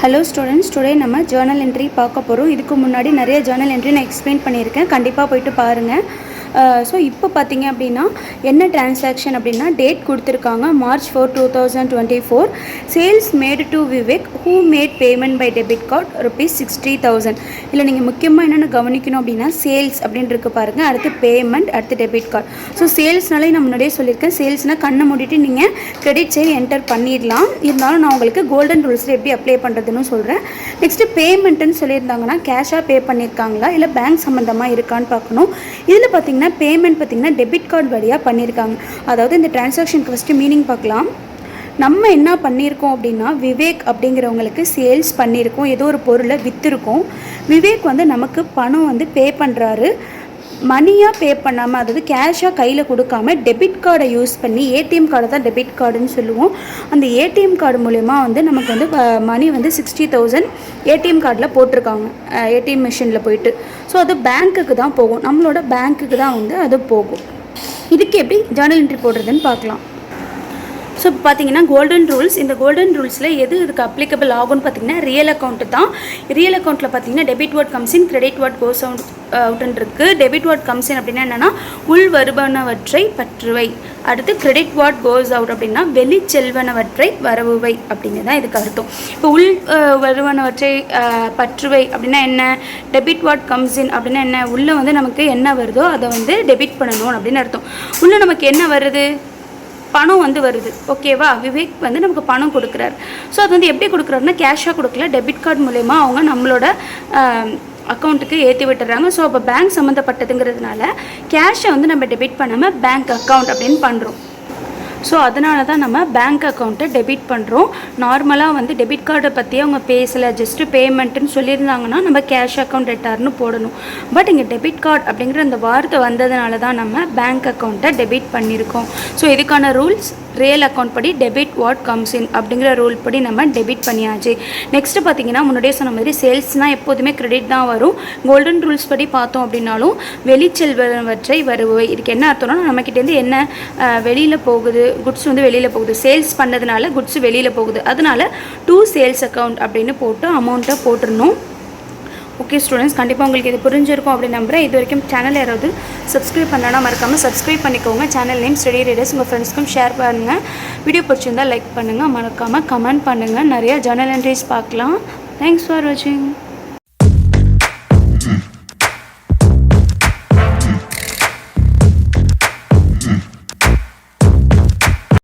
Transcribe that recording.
Hello students, today நம்ம journal entry பார்க்க போறோம். இதுக்கு முன்னாடி நிறைய journal entry நான் எக்ஸ்பிளைன் பண்ணியிருக்கேன். கண்டிப்பா போய்ட்டு பாருங்க. ஸோ இப்போ பார்த்தீங்க அப்படின்னா என்ன டிரான்சாக்ஷன் அப்படின்னா டேட் கொடுத்துருக்காங்க March 4, 2024. Sales made to Vivek who made payment by debit card ₹60,000. இல்லை நீங்கள் முக்கியமாக என்னென்ன கவனிக்கணும் அப்படின்னா சேல்ஸ் அப்படின்னு இருக்கு பாருங்கள், அடுத்து பேமெண்ட், அடுத்து டெபிட் கார்டு. ஸோ சேல்ஸ்னாலே நான் முன்னாடியே சொல்லியிருக்கேன், சேல்ஸ்னால் கண்ணை மூடிட்டு நீங்கள் கிரெடிட் சைடு என்டர் பண்ணிடலாம். இருந்தாலும் நான் உங்களுக்கு கோல்டன் ரூல்ஸில் எப்படி அப்ளை பண்ணுறதுன்னு சொல்கிறேன். நெக்ஸ்ட்டு பேமெண்ட்டுன்னு சொல்லியிருந்தாங்கன்னா கேஷாக பே பண்ணியிருக்காங்களா இல்லை பேங்க் சம்மந்தமாக இருக்கான்னு பார்க்கணும். இதில் பார்த்தீங்கன்னா பேமெண்ட் பார்த்தீங்கன்னா டெபிட் கார்டு வழியாக பண்ணியிருக்காங்க. அதாவது இந்த டிரான்சாக்ஷனுக்கு ஃபஸ்ட்டு மீனிங் பார்க்கலாம். நம்ம என்ன பண்ணியிருக்கோம் அப்படின்னா விவேக் அப்படிங்கிறவங்களுக்கு சேல்ஸ் பண்ணியிருக்கோம், ஏதோ ஒரு பொருளை விற்றுருக்கோம். விவேக் வந்து நமக்கு பணம் வந்து பே பண்ணுறாரு. மணியாக பே பண்ணாமல், அதாவது கேஷாக கையில் கொடுக்காம டெபிட் கார்டை யூஸ் பண்ணி, ஏடிஎம் கார்டை தான் டெபிட் கார்டுன்னு சொல்லுவோம். அந்த ஏடிஎம் கார்டு மூலயமா வந்து நமக்கு வந்து மணி வந்து 60,000 ஏடிஎம் கார்டில் போட்டிருக்காங்க, ஏடிஎம் மிஷினில் போயிட்டு. ஸோ அது பேங்க்குக்கு தான் போகும், நம்மளோட பேங்க்குக்கு தான் வந்து அது போகும். இதுக்கு எப்படி ஜர்னல் என்ட்ரி போடுறதுன்னு பார்க்கலாம். ஸோ இப்போ பார்த்தீங்கன்னா கோல்டன் ரூல்ஸ், இந்த கோல்டன் ரூல்ஸில் எது இதுக்கு அப்ளிகபிள் ஆகும்னு பார்த்தீங்கன்னா ரியல் அக்கௌண்ட்டு தான். ரியல் அக்கௌண்ட்டில் பார்த்தீங்கன்னா debit what comes in, credit what goes அவுட்ன்னு இருக்குது. டெபிட் வாட் கம்ஸின் அப்படின்னா என்னென்னா உள் வருவனவற்றை பற்றுவை, அடுத்து கிரெடிட் வாட் கோஸ் அவுட் அப்படின்னா வெளி செல்வனவற்றை வரவுவை அப்படின்னு தான் இதுக்கு அர்த்தம். இப்போ உள் வருவனவற்றை பற்றுவை அப்படின்னா என்ன, டெபிட் வாட் கம்ஸின் அப்படின்னா என்ன, உள்ளே வந்து நமக்கு என்ன வருதோ அதை வந்து டெபிட் பண்ணணும் அப்படின்னு அர்த்தம். உள்ளே நமக்கு என்ன வருது, பணம் வந்து வருது, ஓகேவா. விவேக் வந்து நமக்கு பணம் கொடுக்குறாரு. ஸோ அது வந்து எப்படி கொடுக்குறாருன்னா கேஷாக கொடுக்கல, டெபிட் கார்டு மூலயமா அவங்க நம்மளோட அக்கௌண்ட்டுக்கு ஏற்றி விட்டுறாங்க. ஸோ அப்போ பேங்க் சம்மந்தப்பட்டதுங்கிறதுனால கேஷை வந்து நம்ம டெபிட் பண்ணாமல் பேங்க் அக்கௌண்ட் அப்படின்னு பண்ணுறோம். ஸோ அதனால தான் நம்ம பேங்க் அக்கௌண்ட்டை டெபிட் பண்ணுறோம். நார்மலாக வந்து டெபிட் கார்டை பற்றி அவங்க பேசலை, ஜஸ்ட்டு பேமெண்ட்டுன்னு சொல்லியிருந்தாங்கன்னா நம்ம கேஷ் அக்கௌண்ட் எட்டார்னு போடணும். பட் இங்கே டெபிட் கார்டு அப்படிங்கிற அந்த வார்த்தை வந்ததுனால தான் நம்ம பேங்க் அக்கௌண்ட்டை டெபிட் பண்ணியிருக்கோம். ஸோ இதுக்கான ரூல்ஸ் ரியல் அக்கௌண்ட் படி டெபிட் வாட் கம்ஸ் இன் அப்படிங்கிற ரூல் படி நம்ம டெபிட் பண்ணியாச்சு. நெக்ஸ்ட்டு பார்த்தீங்கன்னா முன்னாடியே சொன்ன மாதிரி சேல்ஸ்னால் எப்போதுமே கிரெடிட் தான் வரும். கோல்டன் ரூல்ஸ் படி பார்த்தோம் அப்படின்னாலும் வெளிச்செல்வனவற்றை வருவை. இதுக்கு என்ன அர்த்தம்னா நம்மக்கிட்டேருந்து என்ன வெளியில் போகுது, குட்ஸ் வந்து வெளியில் போகுது, சேல்ஸ் பண்ணதுனால குட்ஸ் வெளியில் போகுது, அதனால டு சேல்ஸ் அக்கௌண்ட் அப்படின்னு போட்டு அமௌண்ட்டை போட்டுடணும். ஓகே ஸ்டூடெண்ட்ஸ், கண்டிப்பாக உங்களுக்கு இது புரிஞ்சிருக்கும் அப்படின்னு நம்புகிறேன். இது வரைக்கும் சேனல் யாராவது சப்ஸ்கிரைப் பண்ணலாம் மறக்காமல் சப்ஸ்கிரைப் பண்ணிக்கோங்க. சேனல் நேம் ஸ்டடி ரீடர்ஸ் உங்கள் ஃப்ரெண்ட்ஸ்க்கும் ஷேர் பண்ணுங்கள். வீடியோ பிடிச்சிருந்தால் லைக் பண்ணுங்கள், மறக்காமல் கமெண்ட் பண்ணுங்கள். நிறையா ஜர்னல் என்ட்ரிஸ் பார்க்கலாம். தேங்க்ஸ் ஃபார் வாட்சிங்.